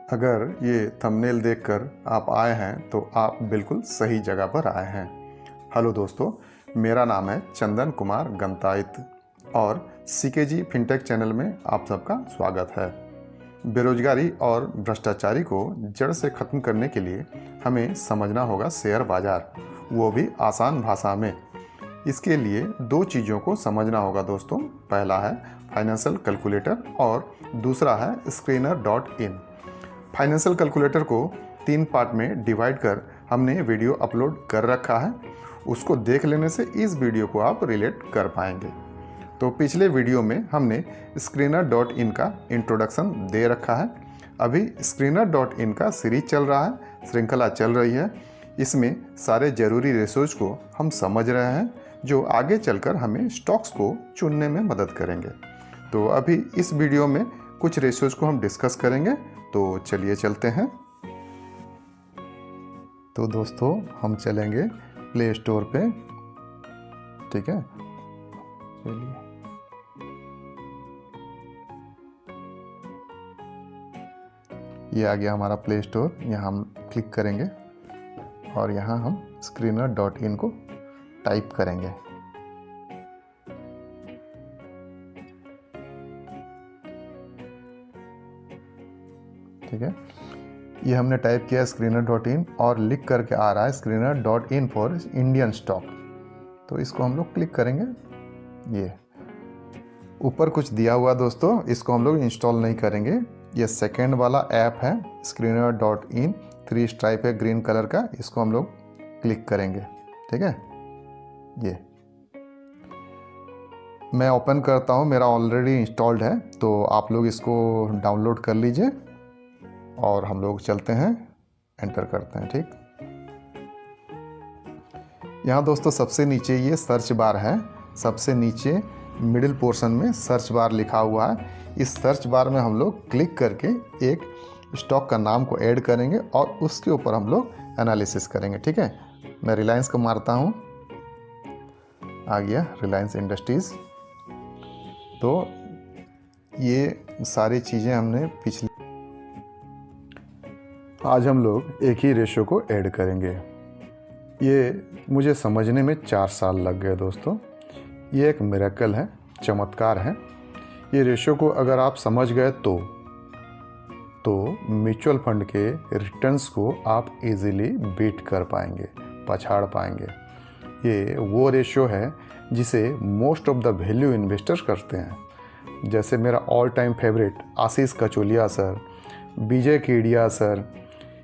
अगर ये थंबनेल देखकर आप आए हैं तो आप बिल्कुल सही जगह पर आए हैं। हेलो दोस्तों, मेरा नाम है चंदन कुमार गंताइत और सीकेजी फिनटेक चैनल में आप सबका स्वागत है। बेरोजगारी और भ्रष्टाचारी को जड़ से ख़त्म करने के लिए हमें समझना होगा शेयर बाज़ार, वो भी आसान भाषा में। इसके लिए दो चीज़ों को समझना होगा दोस्तों। पहला है फाइनेंशियल कैलकुलेटर और दूसरा है स्क्रीनर.इन। फाइनेंशियल कैलकुलेटर को 3 पार्ट में डिवाइड कर हमने वीडियो अपलोड कर रखा है। उसको देख लेने से इस वीडियो को आप रिलेट कर पाएंगे। तो पिछले वीडियो में हमने स्क्रीनर.इन का इंट्रोडक्शन दे रखा है। अभी स्क्रीनर.इन का सीरीज चल रहा है, श्रृंखला चल रही है। इसमें सारे ज़रूरी रेशोज को हम समझ रहे हैं जो आगे चलकर हमें स्टॉक्स को चुनने में मदद करेंगे। तो अभी इस वीडियो में कुछ रेशोज को हम डिस्कस करेंगे। तो चलिए चलते हैं। तो दोस्तों हम चलेंगे प्ले स्टोर पे, ठीक है। चलिए, ये आ गया हमारा प्ले स्टोर। यहाँ हम क्लिक करेंगे और यहाँ हम स्क्रीनर.इन को टाइप करेंगे। ठीक है, ये हमने टाइप किया स्क्रीनर.इन और लिख करके आ रहा है स्क्रीनर.इन फॉर इंडियन स्टॉक। तो इसको हम लोग क्लिक करेंगे। ये ऊपर कुछ दिया हुआ दोस्तों, इसको हम लोग इंस्टॉल नहीं करेंगे। ये सेकेंड वाला ऐप है स्क्रीनर.इन, 3 स्ट्राइप है ग्रीन कलर का, इसको हम लोग क्लिक करेंगे। ठीक है, ये मैं ओपन करता हूँ, मेरा ऑलरेडी इंस्टॉल्ड है। तो आप लोग इसको डाउनलोड कर लीजिए और हम लोग चलते हैं, एंटर करते हैं। ठीक, यहाँ दोस्तों सबसे नीचे ये सर्च बार है। सबसे नीचे मिडिल पोर्शन में सर्च बार लिखा हुआ है। इस सर्च बार में हम लोग क्लिक करके एक स्टॉक का नाम को ऐड करेंगे और उसके ऊपर हम लोग एनालिसिस करेंगे। ठीक है, मैं रिलायंस को मारता हूँ, आ गया रिलायंस इंडस्ट्रीज़। तो ये सारी चीज़ें हमने पिछले, आज हम लोग एक ही रेशो को ऐड करेंगे। ये मुझे समझने में 4 साल लग गए दोस्तों। ये एक मिरेकल है, चमत्कार है। ये रेशो को अगर आप समझ गए तो म्यूचुअल फंड के रिटर्न्स को आप इजीली बीट कर पाएंगे, पछाड़ पाएंगे। ये वो रेशो है जिसे most of the value investors करते हैं। जैसे मेरा ऑल टाइम फेवरेट आशीष कचोलिया सर, विजय केडिया सर,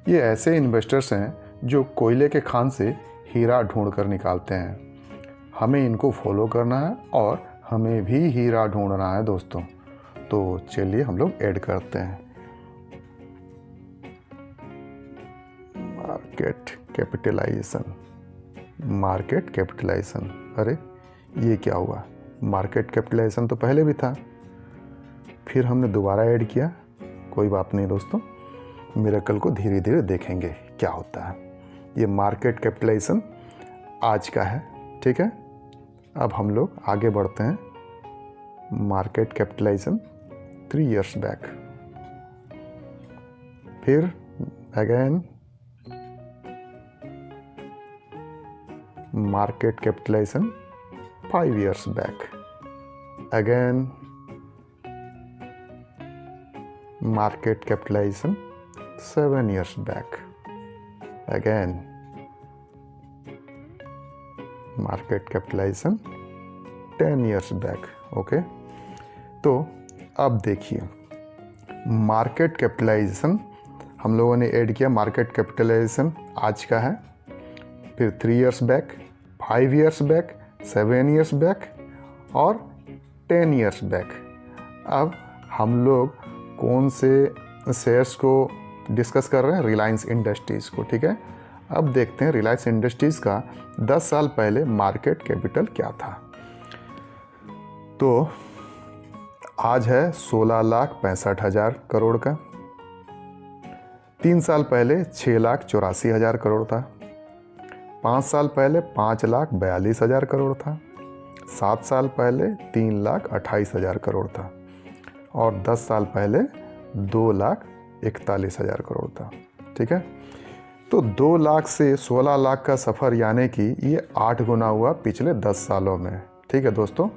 ये ऐसे इन्वेस्टर्स हैं जो कोयले के खान से हीरा ढूंढ कर निकालते हैं। हमें इनको फॉलो करना है और हमें भी हीरा ढूंढना है दोस्तों। तो चलिए हम लोग ऐड करते हैं। मार्केट कैपिटलाइजेशन, अरे ये क्या हुआ? मार्केट कैपिटलाइजेशन तो पहले भी था, फिर हमने दोबारा ऐड किया। कोई बात नहीं दोस्तों, मिरेकल को धीरे धीरे देखेंगे क्या होता है। ये मार्केट कैपिटलाइजेशन आज का है, ठीक है। अब हम लोग आगे बढ़ते हैं। मार्केट कैपिटलाइजेशन 3 years बैक, फिर again market capitalization 5 years back, again market capitalization 7 years back, again market capitalization 10 years back। Okay, तो अब देखिए मार्केट कैपिटलाइजेशन हम लोगों ने ऐड किया। मार्केट कैपिटलाइजेशन आज का है, फिर 3 years back, 5 years back, 7 years back और 10 years बैक। अब हम लोग कौन से शेयर्स को डिस्कस कर रहे हैं? रिलायंस इंडस्ट्रीज़ को, ठीक है। अब देखते हैं रिलायंस इंडस्ट्रीज़ का 10 साल पहले मार्केट कैपिटल क्या था। तो आज है 16,65,000 करोड़ का। 3 साल पहले 6,84,000 करोड़ था। 5 साल पहले 5,42,000 करोड़ था। 7 साल पहले 3,28,000 करोड़ था और 10 साल पहले 41,000 करोड़ था। ठीक है, तो 2 लाख से 16 लाख का सफ़र यानी कि ये 8 गुना हुआ पिछले 10 सालों में। ठीक है दोस्तों,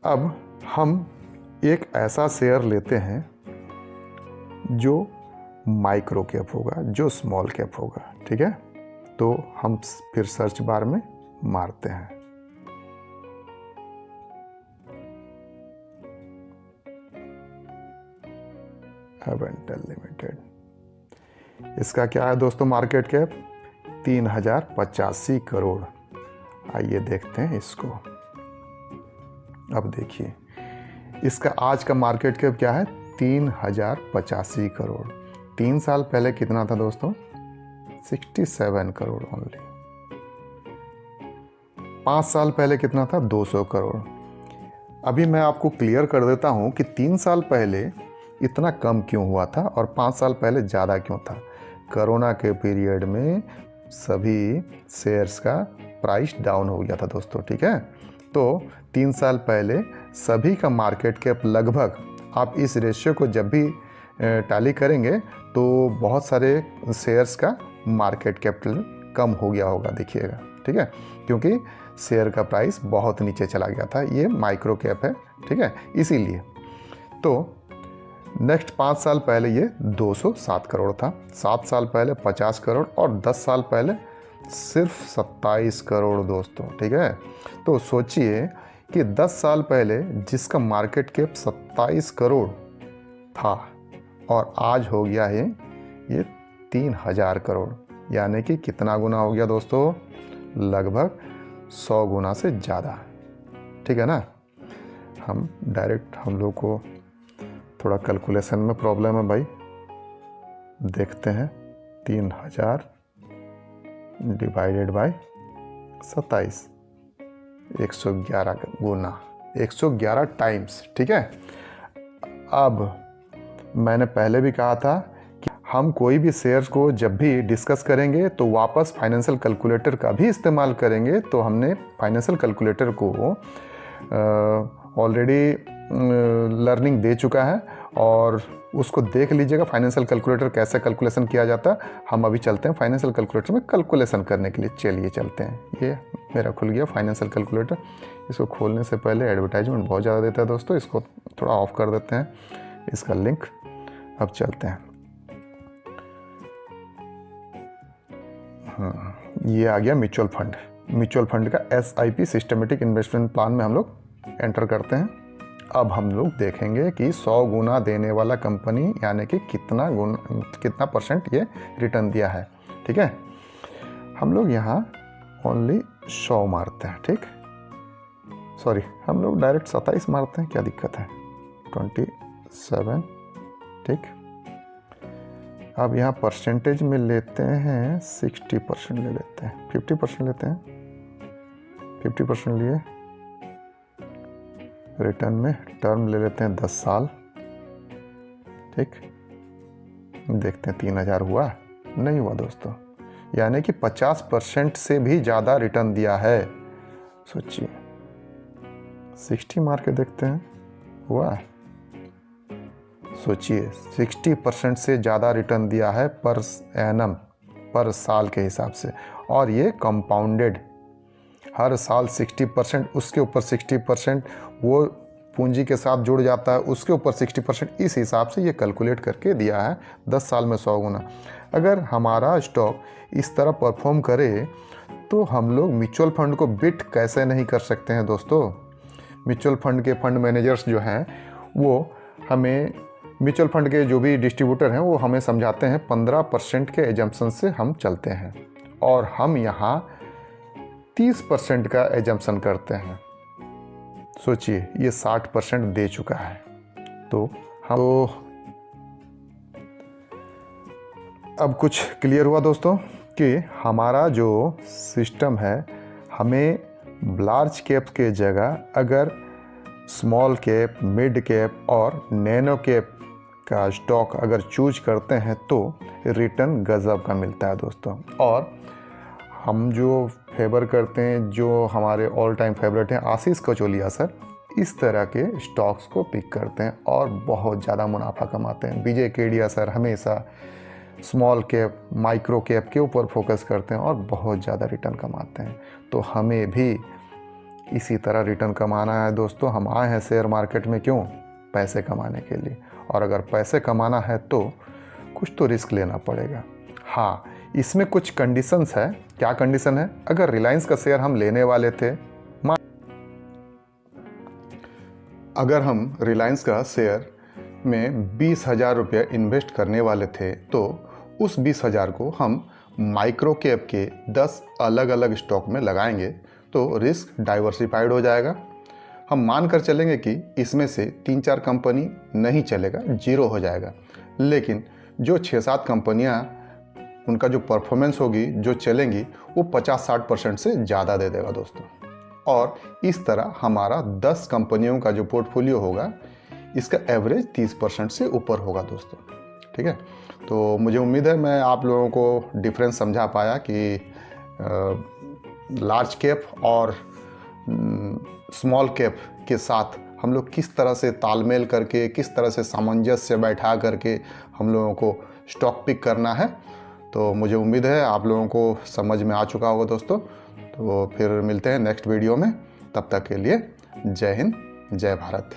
अब हम एक ऐसा शेयर लेते हैं जो माइक्रो कैप होगा, जो स्मॉल कैप होगा। ठीक है, तो हम फिर सर्च बार में मारते हैं एवेंटल लिमिटेड। इसका क्या है दोस्तों मार्केट कैप? 3085 करोड़। आइए देखते हैं इसको। अब देखिए इसका आज का मार्केट कैप क्या है? 3085 करोड़। 3 साल पहले कितना था दोस्तों? 67 करोड़ ओनली। 5 साल पहले कितना था? 200 करोड़। अभी मैं आपको क्लियर कर देता हूँ कि 3 साल पहले इतना कम क्यों हुआ था और 5 साल पहले ज़्यादा क्यों था। कोरोना के पीरियड में सभी शेयर्स का प्राइस डाउन हो गया था दोस्तों। ठीक है, तो 3 साल पहले सभी का मार्केट कैप लगभग, आप इस रेशियो को जब भी टैली करेंगे तो बहुत सारे शेयर्स का मार्केट कैपिटल कम हो गया होगा, देखिएगा। ठीक है, क्योंकि शेयर का प्राइस बहुत नीचे चला गया था। ये माइक्रो कैप है। ठीक है, इसीलिए तो नेक्स्ट 5 साल पहले ये 207 करोड़ था, 7 साल पहले 50 करोड़ और 10 साल पहले सिर्फ 27 करोड़ दोस्तों। ठीक है, तो सोचिए कि 10 साल पहले जिसका मार्केट कैप 27 करोड़ था और आज हो गया है ये 3000 करोड़, यानी कि कितना गुना हो गया दोस्तों? लगभग 100 गुना से ज़्यादा। ठीक है ना, हम डायरेक्ट, हम लोग को थोड़ा कैलकुलेशन में प्रॉब्लम है भाई। देखते हैं 3000 डिवाइडेड बाय 27, 111 गुना, 111 टाइम्स। ठीक है, अब मैंने पहले भी कहा था कि हम कोई भी शेयर्स को जब भी डिस्कस करेंगे तो वापस फाइनेंशियल कैलकुलेटर का भी इस्तेमाल करेंगे। तो हमने फाइनेंशियल कैलकुलेटर को ऑलरेडी लर्निंग दे चुका है और उसको देख लीजिएगा फाइनेंशियल कैलकुलेटर कैसे कैलकुलेशन किया जाता है। हम अभी चलते हैं फाइनेंशियल कैलकुलेटर में कैलकुलेशन करने के लिए। चलिए चलते हैं। ये मेरा खुल गया फाइनेंशियल कैलकुलेटर। इसको खोलने से पहले एडवर्टाइजमेंट बहुत ज़्यादा देता है दोस्तों, इसको थोड़ा ऑफ कर देते हैं इसका लिंक। अब चलते हैं। ये आ गया म्यूचुअल फंड। म्यूचुअल फंड का SIP सिस्टमेटिक इन्वेस्टमेंट प्लान में हम लोग एंटर करते हैं। अब हम लोग देखेंगे कि 100 गुना देने वाला कंपनी यानी कि कितना परसेंट ये रिटर्न दिया है। ठीक है, हम लोग यहाँ ओनली 100 मारते हैं। ठीक, सॉरी, हम लोग डायरेक्ट 27 मारते हैं, क्या दिक्कत है? 27। ठीक, अब यहाँ परसेंटेज में लेते हैं 60% ले लेते हैं, 50% लेते हैं। 50% लिए, रिटर्न में टर्म ले लेते हैं 10 साल। ठीक, देखते हैं 3000 हुआ? नहीं हुआ दोस्तों, यानी कि 50% से भी ज़्यादा रिटर्न दिया है। सोचिए, 60 मार के देखते हैं, हुआ? सोचिए, 60% से ज़्यादा रिटर्न दिया है पर एनम, पर साल के हिसाब से, और ये कंपाउंडेड। हर साल 60%, उसके ऊपर 60% वो पूंजी के साथ जुड़ जाता है, उसके ऊपर 60%, इस हिसाब से ये कैलकुलेट करके दिया है 10 साल में 100 गुना। अगर हमारा स्टॉक इस तरह परफॉर्म करे तो हम लोग म्यूचुअल फंड को बिट कैसे नहीं कर सकते हैं दोस्तों। म्यूचुअल फंड के फंड मैनेजर्स जो हैं वो हमें, म्यूचुअल फंड के जो भी डिस्ट्रीब्यूटर हैं वो हमें समझाते हैं 15% के एजम्पशन से हम चलते हैं, और हम यहाँ 30% का एजम्पशन करते हैं। सोचिए, ये 60% दे चुका है। तो हम अब कुछ क्लियर हुआ दोस्तों कि हमारा जो सिस्टम है, हमें लार्ज कैप के जगह अगर स्मॉल कैप, मिड कैप और नैनो कैप का स्टॉक अगर चूज करते हैं तो रिटर्न गजब का मिलता है दोस्तों। और हम जो फेवर करते हैं, जो हमारे ऑल टाइम फेवरेट हैं, आशीष कचोलिया सर, इस तरह के स्टॉक्स को पिक करते हैं और बहुत ज़्यादा मुनाफा कमाते हैं। विजय केडिया सर हमेशा स्मॉल कैप, माइक्रो कैप के ऊपर फोकस करते हैं और बहुत ज़्यादा रिटर्न कमाते हैं। तो हमें भी इसी तरह रिटर्न कमाना है दोस्तों। हम आए हैं शेयर मार्केट में क्यों? पैसे कमाने के लिए। और अगर पैसे कमाना है तो कुछ तो रिस्क लेना पड़ेगा। हाँ, इसमें कुछ कंडीशंस है। क्या कंडीशन है? अगर रिलायंस का शेयर हम लेने वाले थे, अगर हम रिलायंस का शेयर में 20,000 रुपये इन्वेस्ट करने वाले थे तो उस 20,000 को हम माइक्रो कैप के 10 अलग अलग स्टॉक में लगाएंगे तो रिस्क डाइवर्सिफाइड हो जाएगा। हम मान कर चलेंगे कि इसमें से 3-4 कंपनी नहीं चलेगा, जीरो हो जाएगा, लेकिन जो 6-7 कंपनियां उनका जो परफॉर्मेंस होगी, जो चलेंगी, वो 50-60% से ज़्यादा दे देगा दोस्तों। और इस तरह हमारा 10 कंपनियों का जो पोर्टफोलियो होगा, इसका एवरेज 30% से ऊपर होगा दोस्तों। ठीक है, तो मुझे उम्मीद है मैं आप लोगों को डिफरेंस समझा पाया कि लार्ज कैप और स्मॉल कैप के साथ हम लोग किस तरह से तालमेल करके, किस तरह से सामंजस्य बैठा करके हम लोगों को स्टॉक पिक करना है। तो मुझे उम्मीद है आप लोगों को समझ में आ चुका होगा दोस्तों। तो फिर मिलते हैं नेक्स्ट वीडियो में। तब तक के लिए जय हिंद, जय भारत।